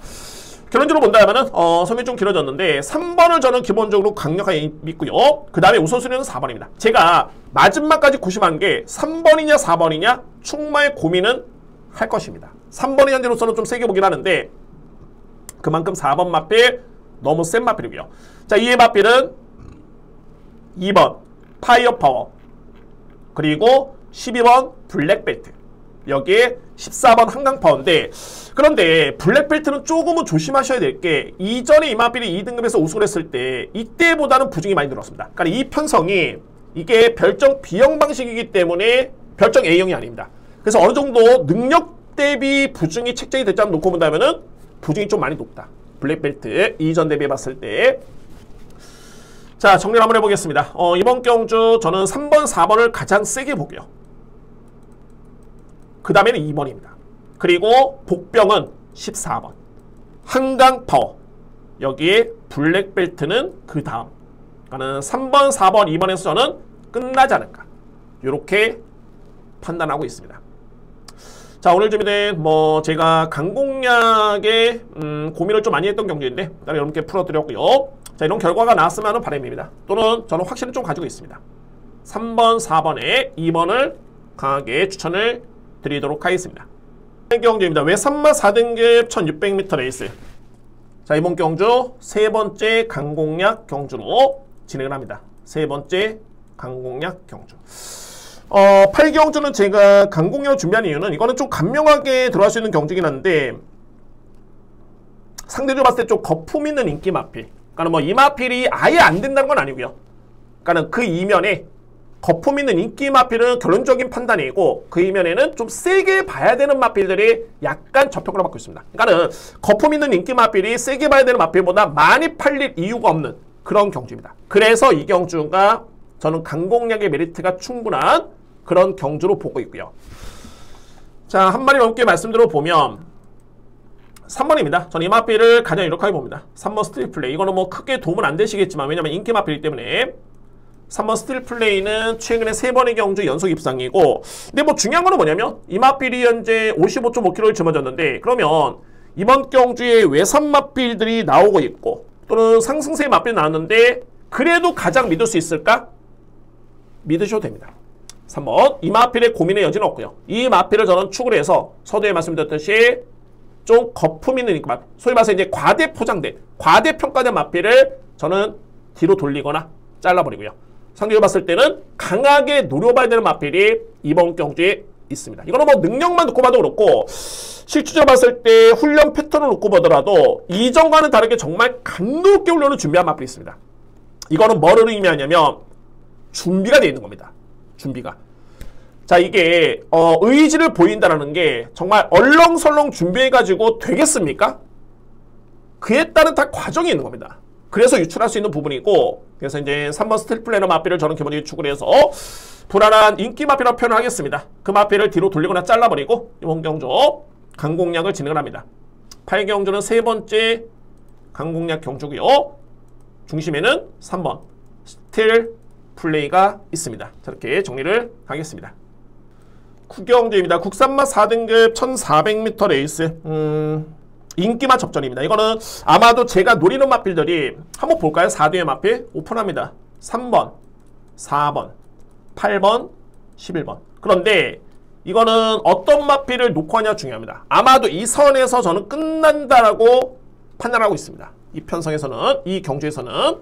결론적으로 본다면은 설명이 좀 길어졌는데 3번을 저는 기본적으로 강력하게 믿고요. 그 다음에 우선순위는 4번입니다. 제가 마지막까지 고심한 게 3번이냐 4번이냐 충분히 고민은 할 것입니다. 3번이 현재로서는 좀 세게 보긴 하는데 그만큼 4번 마필 너무 센 마필이고요. 자, 이의 마필은 2번 파이어파워, 그리고 12번 블랙벨트, 여기에 14번 한강파워인데, 그런데 블랙벨트는 조금은 조심하셔야 될 게 이전에 이 마필이 2등급에서 우승을 했을 때 이때보다는 부중이 많이 늘었습니다. 그러니까 이 편성이 이게 별정 B형 방식이기 때문에 별정 A형이 아닙니다. 그래서 어느 정도 능력 대비 부중이 책정이 됐지 않고 놓고 본다면은 부중이 좀 많이 높다. 블랙벨트 이전 대비해 봤을 때. 자, 정리를 한번 해보겠습니다. 이번 경주 저는 3번, 4번을 가장 세게 보고요. 그 다음에는 2번입니다. 그리고 복병은 14번. 한강파워. 여기에 블랙벨트는 그 다음. 그러니까는 3번, 4번, 2번에서 저는 끝나지 않을까. 이렇게 판단하고 있습니다. 자, 오늘 준비된 제가 강공략에 고민을 좀 많이 했던 경기인데 여러분께 풀어드렸고요. 자, 이런 결과가 나왔으면 하는 바람입니다. 또는 저는 확신을 좀 가지고 있습니다. 3번, 4번에 2번을 강하게 추천을 드리도록 하겠습니다. 경주입니다. 외산마 4등급 1600m 레이스. 자, 이번 경주 세 번째 강공략 경주로 진행을 합니다. 세 번째 강공략 경주. 8경주는 제가 강공략을 준비한 이유는 이거는 좀 간명하게 들어갈 수 있는 경주긴 한데 상대적으로 봤을 때 좀 거품 있는 인기 마필. 그러니까 이 마필이 아예 안 된다는 건 아니고요. 그러니까 그 이면에 거품 있는 인기 마필은 결론적인 판단이고 그 이면에는 좀 세게 봐야 되는 마필들이 약간 접촉을 받고 있습니다. 그러니까 거품 있는 인기 마필이 세게 봐야 되는 마필보다 많이 팔릴 이유가 없는 그런 경주입니다. 그래서 이 경주가 저는 강공략의 메리트가 충분한 그런 경주로 보고 있고요. 자, 한 마리 넘게 말씀드려보면 3번입니다. 저는 이 마필을 가장 유력하게 봅니다. 3번 스틸 플레이. 이거는 크게 도움은 안 되시겠지만 왜냐면 인기 마필이기 때문에 3번 스틸 플레이는 최근에 3번의 경주 연속 입상이고, 근데 중요한 거는 뭐냐면 이 마필이 현재 55.5kg를 짊어졌는데 그러면 이번 경주에 외산 마필들이 나오고 있고 또는 상승세 마필이 나왔는데 그래도 가장 믿을 수 있을까? 믿으셔도 됩니다. 3번 이 마필의 고민의 여지는 없고요. 이 마필을 저는 축을 해서 서두에 말씀드렸듯이 좀 거품 있는 마필, 소위 말해서 이제 과대 포장된, 과대 평가된 마필을 저는 뒤로 돌리거나 잘라버리고요. 상대적으로 봤을 때는 강하게 노려봐야 되는 마필이 이번 경주에 있습니다. 이거는 능력만 놓고 봐도 그렇고 실질적으로 봤을 때 훈련 패턴을 놓고 보더라도 이전과는 다르게 정말 강도 있게 훈련을 준비한 마필이 있습니다. 이거는 뭐를 의미하냐면 준비가 되어 있는 겁니다. 준비가. 자, 이게 의지를 보인다는 게 정말 얼렁설렁 준비해가지고 되겠습니까? 그에 따른 다 과정이 있는 겁니다. 그래서 유출할 수 있는 부분이고, 그래서 이제 3번 스틸 플래너 마필을 저는 기본적으로 추구를 해서 불안한 인기 마필이라고 표현을 하겠습니다. 그 마필을 뒤로 돌리거나 잘라버리고 이번 경주 강공략을 진행을 합니다. 8경주는 세 번째 강공략 경주고요. 중심에는 3번 스틸 플레이가 있습니다. 저렇게 정리를 하겠습니다. 9경주입니다. 국산마 4등급 1400m 레이스. 인기마 접전입니다. 이거는 아마도 제가 노리는 마필들이 한번 볼까요? 4등의 마필 오픈합니다. 3번, 4번, 8번, 11번. 그런데 이거는 어떤 마필을 놓고 하냐 중요합니다. 아마도 이 선에서 저는 끝난다라고 판단하고 있습니다. 이 편성에서는, 이 경주에서는.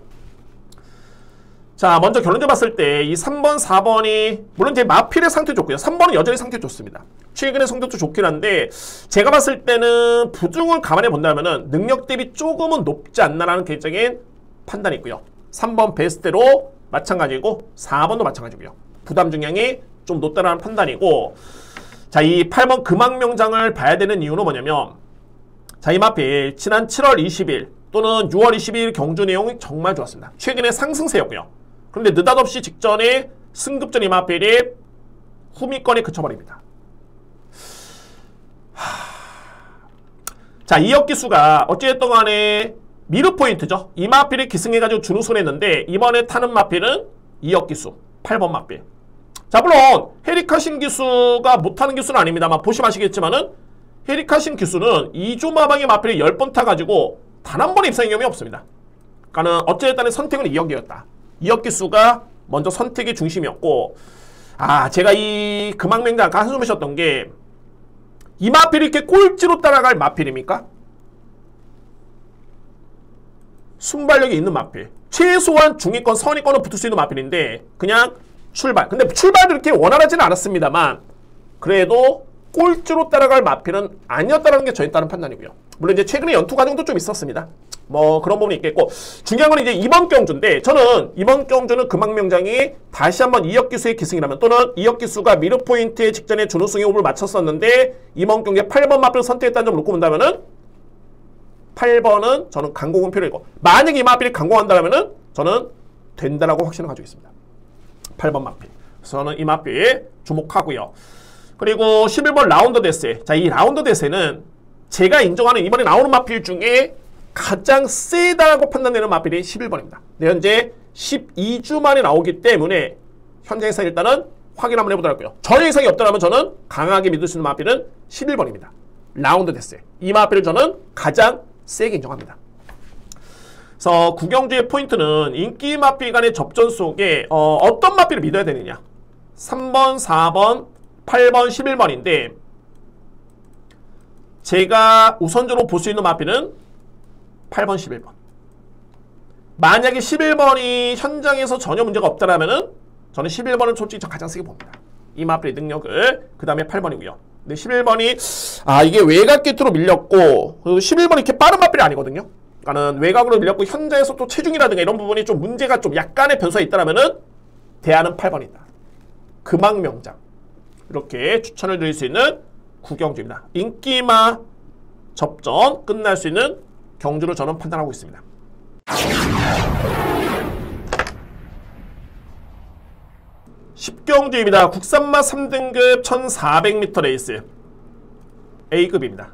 자, 먼저 결론적으로 봤을 때 이 3번, 4번이 물론 제 마필의 상태 좋고요. 3번은 여전히 상태 좋습니다. 최근에 성적도 좋긴 한데 제가 봤을 때는 부중을 감안해 본다면은 능력 대비 조금은 높지 않나라는 개인적인 판단이 있고요. 3번 베스트로 마찬가지고 4번도 마찬가지고요. 부담 중량이 좀 높다라는 판단이고, 자, 이 8번 금왕명장을 봐야 되는 이유는 뭐냐면, 자, 이 마필 지난 7월 20일 또는 6월 22일 경주 내용이 정말 좋았습니다. 최근에 상승세였고요. 그런데 느닷없이 직전에 승급전 이 마필이 후미권에 그쳐버립니다. 자, 이역기수가 어찌됐든 간에 미르 포인트죠. 이 마필이 기승해가지고 준우승을 했는데 이번에 타는 마필은 이역기수 8번 마필. 자, 물론 헤리카신 기수가 못하는 기수는 아닙니다만 보시면 아시겠지만은 헤리카신 기수는 2조 마방의 마필이 10번 타가지고 단 한 번의 입상의 경험이 없습니다. 그러니까는 어쨌든 선택은 이역이었다. 이역기수가 먼저 선택의 중심이었고, 아, 제가 이 금왕명장 아까 한숨 쉬었던 게 이 마필이 이렇게 꼴찌로 따라갈 마필입니까? 순발력이 있는 마필. 최소한 중위권, 선위권은 붙을 수 있는 마필인데 그냥 출발. 근데 출발도 이렇게 원활하지는 않았습니다만 그래도 꼴찌로 따라갈 마필은 아니었다는 게 저에 따른 판단이고요. 물론 이제 최근에 연투 과정도 좀 있었습니다. 뭐 그런 부분이 있겠고, 중요한 건 이제 이번 경주인데 저는 이번 경주는 금왕명장이 다시 한번 이역기수의 기승이라면 또는 이역기수가 미르포인트의 직전에 준우승의 호흡을 맞췄었는데 이번 경기에 8번 마필을 선택했다는 점을 놓고 본다면은 8번은 저는 강공은 필요이고, 만약에 이 마필이 강공한다면은 저는 된다라고 확신을 가지고 있습니다. 8번 마필. 그래서 저는 이 마필 주목하고요. 그리고 11번 라운더 데세. 자, 이 라운더 데세는 제가 인정하는 이번에 나오는 마필 중에 가장 세다라고 판단되는 마필이 11번입니다. 네, 현재 12주 만에 나오기 때문에 현장에서 일단은 확인 한번 해보도록 할게요. 전혀 이상이 없다면 저는 강하게 믿을 수 있는 마필은 11번입니다. 라운드 데세. 이 마필을 저는 가장 세게 인정합니다. 그래서 구경주의 포인트는 인기 마필 간의 접전 속에 어떤 마필을 믿어야 되느냐. 3번, 4번, 8번, 11번인데 제가 우선적으로 볼 수 있는 마필은 8번, 11번. 만약에 11번이 현장에서 전혀 문제가 없다라면은 저는 11번은 솔직히 가장 세게 봅니다. 이 마필의 능력을. 그 다음에 8번이고요. 근데 11번이 이게 외곽 게이트로 밀렸고, 그리고 11번이 이렇게 빠른 마필이 아니거든요. 그러니까는 외곽으로 밀렸고 현장에서 또 체중이라든가 이런 부분이 좀 문제가 좀 약간의 변수가 있다라면은 대안은 8번이다. 금왕명장. 이렇게 추천을 드릴 수 있는 구경주입니다. 인기마 접전 끝날 수 있는 경주로 저는 판단하고 있습니다. 10경주입니다. 국산마 3등급 1400m 레이스 A급입니다.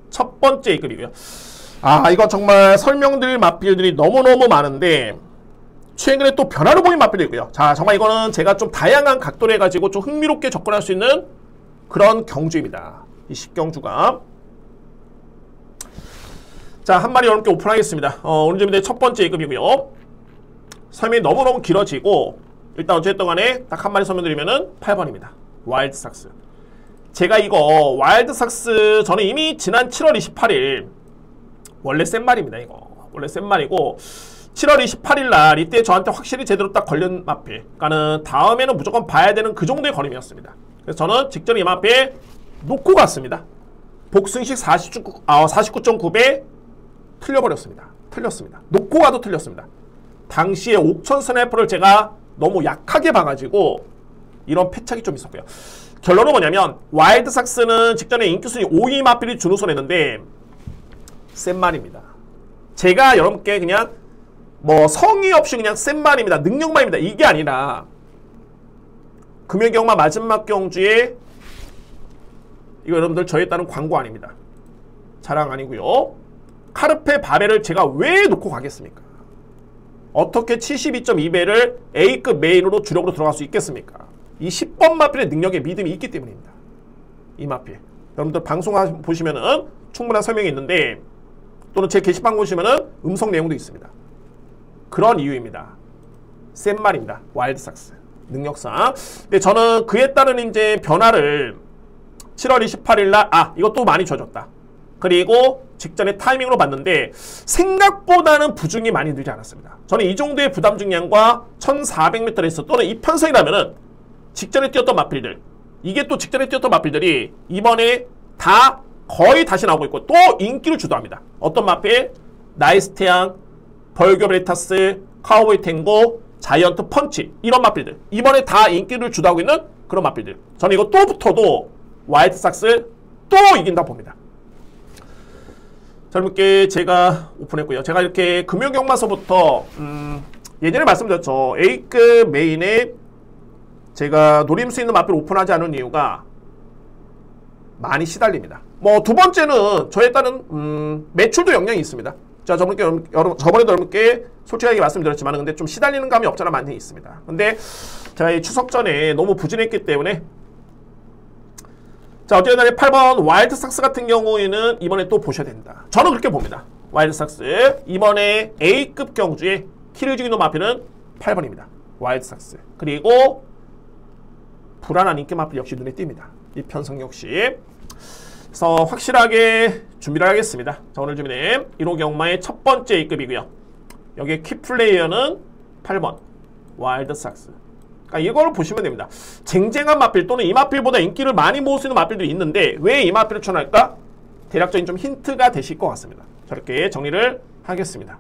첫 번째 A급이고요. 이거 정말 설명드릴 마필들이 너무너무 많은데 최근에 또 변화를 보인 마필도 있고요. 자, 정말 이거는 제가 좀 다양한 각도로 해가지고 좀 흥미롭게 접근할 수 있는 그런 경주입니다. 이 10경주가. 자, 한 마리 여러분께 오픈하겠습니다. 오늘 준비된 첫 번째 A급이고요. 설명이 너무너무 길어지고 일단 어쨌든 간에 딱 한 마리 설명드리면은 8번입니다. 와일드삭스. 제가 이거 와일드삭스 저는 이미 지난 7월 28일 원래 센 말입니다. 이거 원래 센 말이고 7월 28일 날 이때 저한테 확실히 제대로 딱 걸린 마필. 그러니까는 다음에는 무조건 봐야 되는 그 정도의 걸음이었습니다. 그래서 저는 직전에 이 마필 놓고 갔습니다. 복승식 49.9배 틀려버렸습니다. 틀렸습니다. 놓고 가도 틀렸습니다. 당시에 옥천 스나이퍼를 제가 너무 약하게 봐가지고 이런 패착이 좀 있었고요. 결론은 뭐냐면 와일드삭스는 직전에 인기순위 5위 마필이 준우승했는데 센 말입니다. 제가 여러분께 그냥 뭐 성의 없이 그냥 센 말입니다. 능력만입니다. 이게 아니라 금요경마 마지막 경주에 이거 여러분들 저에 따른 광고 아닙니다. 자랑 아니고요. 카르페 바벨을 제가 왜 놓고 가겠습니까? 어떻게 72.2배를 A급 메인으로 주력으로 들어갈 수 있겠습니까? 이 10번 마필의 능력에 믿음이 있기 때문입니다. 이 마필. 여러분들 방송 보시면은 충분한 설명이 있는데 또는 제 게시판 보시면은 음성 내용도 있습니다. 그런 이유입니다. 센 말입니다. 와일드삭스. 능력상. 근데 저는 그에 따른 이제 변화를 7월 28일 날 이것도 많이 좋아졌다. 그리고 직전에 타이밍으로 봤는데 생각보다는 부중이 많이 늘지 않았습니다. 저는 이 정도의 부담 중량과 1400m 레이스 또는 이 편성이라면은 직전에 뛰었던 마필들, 이게 또 직전에 뛰었던 마필들이 이번에 다 거의 다시 나오고 있고 또 인기를 주도합니다. 어떤 마필? 나이스태양, 벌교브레타스, 카우보이 탱고, 자이언트 펀치, 이런 마필들 이번에 다 인기를 주도하고 있는 그런 마필들. 저는 이거 또 붙어도 와일드삭스 또 이긴다 봅니다. 젊게 제가 오픈했고요. 제가 이렇게 금요경마서부터 예전에 말씀드렸죠. A급 메인에 제가 노릴 수 있는 마필 오픈하지 않은 이유가 많이 시달립니다. 뭐 두 번째는 저에 따른 매출도 영향이 있습니다. 자, 저번에도 여러분께 솔직하게 말씀드렸지만 근데 좀 시달리는 감이 없잖아 많이 있습니다. 근데 제가 이 추석 전에 너무 부진했기 때문에 자, 어쨌든 8번 와일드삭스 같은 경우에는 이번에 또 보셔야 된다. 저는 그렇게 봅니다. 와일드삭스 이번에 A급 경주에 키를 죽이는 마필은 8번입니다. 와일드삭스. 그리고 불안한 인기 마필 역시 눈에 띕니다. 이 편성 역시. 그래서 확실하게 준비를 하겠습니다. 자, 오늘 준비는 1호 경마의 첫 번째 A급이고요. 여기에 키플레이어는 8번 와일드삭스. 그러니까 이걸 보시면 됩니다. 쟁쟁한 마필 또는 이 마필보다 인기를 많이 모을 수 있는 마필들이 있는데 왜 이 마필을 추천할까? 대략적인 좀 힌트가 되실 것 같습니다. 저렇게 정리를 하겠습니다.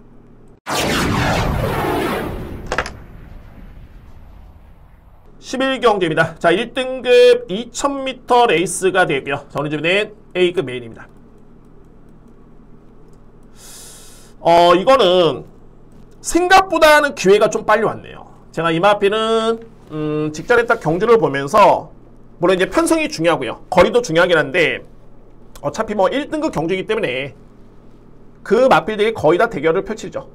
11경주입니다. 자, 1등급 2000m 레이스가 되고요. 자, 오늘 준비된 A급 메인입니다. 이거는 생각보다는 기회가 좀 빨리 왔네요. 제가 이 마필은 직전에 딱 경주를 보면서 물론 이제 편성이 중요하고요. 거리도 중요하긴 한데 어차피 뭐 1등급 경주이기 때문에 그 마필들이 거의 다 대결을 펼치죠.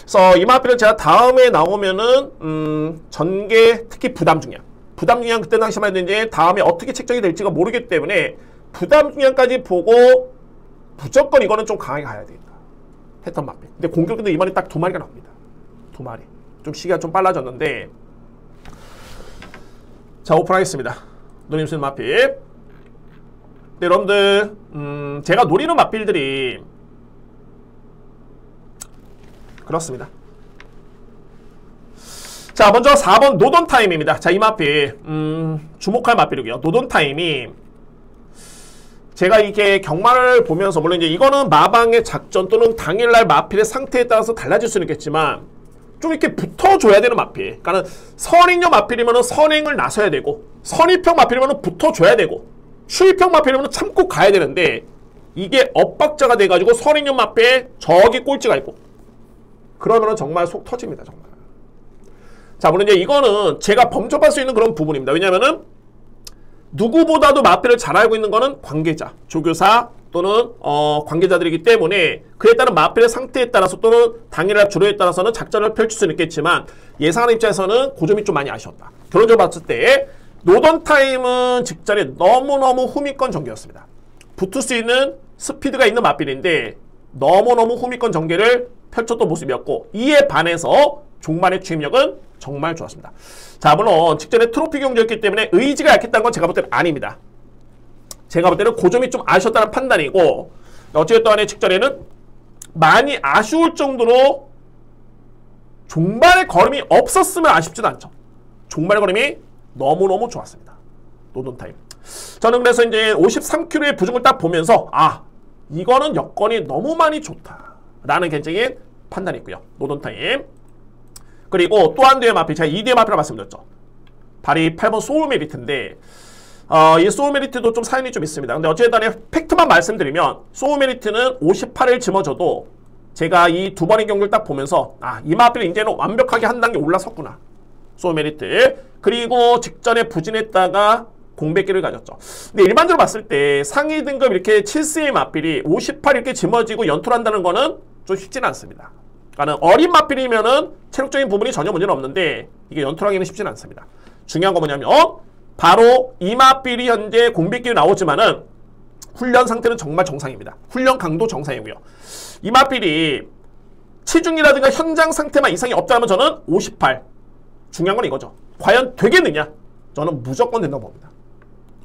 그래서 이 마필은 제가 다음에 나오면은 전개 특히 부담 중량 그때 당시만 해도 이제 다음에 어떻게 책정이 될지가 모르기 때문에 부담 중량까지 보고 무조건 이거는 좀 강하게 가야 된다. 패턴 마필. 근데 공격도 이번에 딱 2마리가 나옵니다. 2마리. 좀 시기가 좀 빨라졌는데 자, 오픈하겠습니다. 노림 쓰는 마필. 네, 여러분들 제가 노리는 마필들이 그렇습니다. 자, 먼저 4번 노던타임입니다. 자, 이 마필 주목할 마필이고요. 노던타임이 제가 이게 경마를 보면서 물론 이제 이거는 마방의 작전 또는 당일날 마필의 상태에 따라서 달라질 수는 있겠지만 좀 이렇게 붙어줘야 되는 마필. 그러니까 선행형 마필이면 선행을 나서야 되고 선입형 마필이면 붙어줘야 되고 추입형 마필이면 참고 가야 되는데 이게 엇박자가 돼가지고 선행형 마필에 저기 꼴찌가 있고 그러면은 정말 속 터집니다. 정말. 자, 물론 이제 이거는 제가 범접할 수 있는 그런 부분입니다. 왜냐면은 누구보다도 마필을 잘 알고 있는 거는 관계자, 조교사 또는 관계자들이기 때문에 그에 따른 마필의 상태에 따라서 또는 당일날 주로에 따라서는 작전을 펼칠 수는 있겠지만 예상하는 입장에서는 그 점이 좀 많이 아쉬웠다. 결론적으로 봤을 때 노던타임은 직전에 너무너무 후미권 전개였습니다. 붙을 수 있는 스피드가 있는 마필인데 너무너무 후미권 전개를 펼쳤던 모습이었고 이에 반해서 종반의 추임력은 정말 좋았습니다. 자, 물론 직전에 트로피 경주였기 때문에 의지가 약했다는 건 제가 볼 때는 아닙니다. 제가 볼 때는 그 점이 좀 아쉬웠다는 판단이고 어쨌든 간에 직전에는 많이 아쉬울 정도로 종반의 걸음이 없었으면 아쉽지도 않죠. 종반의 걸음이 너무너무 좋았습니다. 노던타임. 저는 그래서 이제 53km의 부중을 딱 보면서 이거는 여건이 너무 많이 좋다라는 개인적인 판단이 있고요. 노던타임. 그리고 또 한 대의 마필, 제가 2대의 마필을 말씀드렸죠. 발이 8번 소울메리트인데 이 소울메리트도 좀 사연이 좀 있습니다. 근데 어쨌든 간에 팩트만 말씀드리면 소울메리트는 58을 짊어져도 제가 이 두 번의 경기를 딱 보면서 이 마필은 이제는 완벽하게 한 단계 올라섰구나. 소울메리트. 그리고 직전에 부진했다가 공백기를 가졌죠. 근데 일반적으로 봤을 때 상위 등급 이렇게 7세의 마필이 58 이렇게 짊어지고 연투를 한다는 거는 좀 쉽지는 않습니다. 그러니까 어린 마필이면은 체력적인 부분이 전혀 문제는 없는데 이게 연투하기는 쉽지는 않습니다. 중요한 건 뭐냐면 바로 이 마필이 현재 공백기로 나오지만은 훈련 상태는 정말 정상입니다. 훈련 강도 정상이고요. 이 마필이 체중이라든가 현장 상태만 이상이 없다면 저는 58. 중요한 건 이거죠. 과연 되겠느냐? 저는 무조건 된다고 봅니다.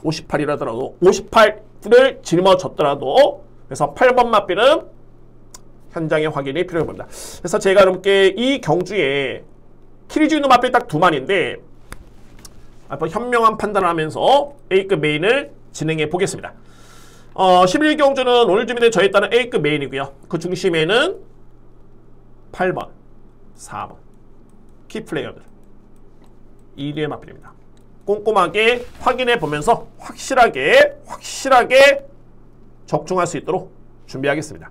58이라더라도 58을 짊어졌더라도 그래서 8번 맛비는 현장의 확인이 필요해 봅니다. 그래서 제가 여러분께 이 경주에 키리즈 있는 맛비 딱 2만인데 한번 현명한 판단을 하면서 A급 메인을 진행해 보겠습니다. 11경주는 오늘 준비된 저에 따른 A급 메인이고요. 그 중심에는 8번, 4번 키플레이어들 2류의 맛비입니다. 꼼꼼하게 확인해 보면서 확실하게 적중할 수 있도록 준비하겠습니다.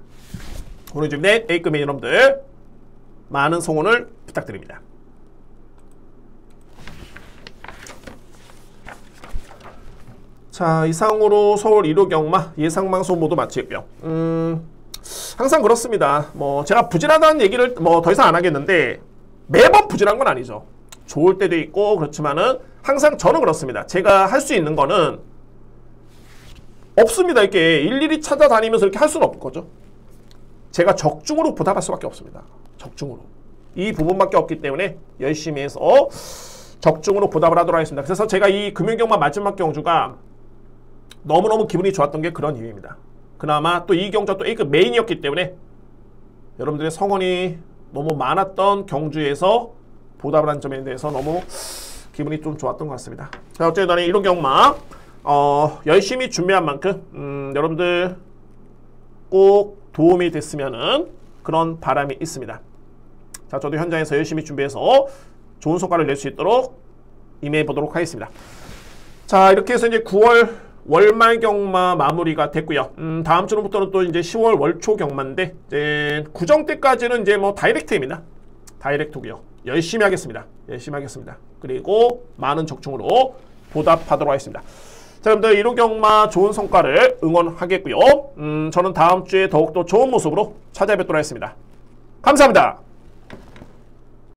오늘 준비된 A급 메인 여러분들 많은 성원을 부탁드립니다. 자, 이상으로 서울 1호 경마 예상방송 모두 마치고요. 항상 그렇습니다. 뭐 제가 부진하다는 얘기를 뭐 더 이상 안 하겠는데 매번 부진한 건 아니죠. 좋을 때도 있고 그렇지만은 항상 저는 그렇습니다. 제가 할 수 있는 거는 없습니다. 이렇게 일일이 찾아다니면서 이렇게 할 수는 없는 거죠. 제가 적중으로 보답할 수밖에 없습니다. 적중으로. 이 부분밖에 없기 때문에 열심히 해서 적중으로 보답을 하도록 하겠습니다. 그래서 제가 이 금융경마 마지막 경주가 너무너무 기분이 좋았던 게 그런 이유입니다. 그나마 또 이 경주가 또 A급 메인이었기 때문에 여러분들의 성원이 너무 많았던 경주에서 보답을 한 점에 대해서 너무 기분이 좀 좋았던 것 같습니다. 자, 어쨌든 나는 1호 경마 열심히 준비한 만큼 여러분들 꼭 도움이 됐으면은 그런 바람이 있습니다. 자, 저도 현장에서 열심히 준비해서 좋은 성과를 낼 수 있도록 임해 보도록 하겠습니다. 자, 이렇게 해서 이제 9월 월말 경마 마무리가 됐고요. 다음 주부터는 또 이제 10월 월초 경마인데 이제 구정 때까지는 이제 뭐 다이렉트입니다. 다이렉트고요. 열심히 하겠습니다. 열심히 하겠습니다. 그리고 많은 적중으로 보답하도록 하겠습니다. 자, 여러분들 1호 경마 좋은 성과를 응원하겠고요. 저는 다음 주에 더욱더 좋은 모습으로 찾아뵙도록 하겠습니다. 감사합니다.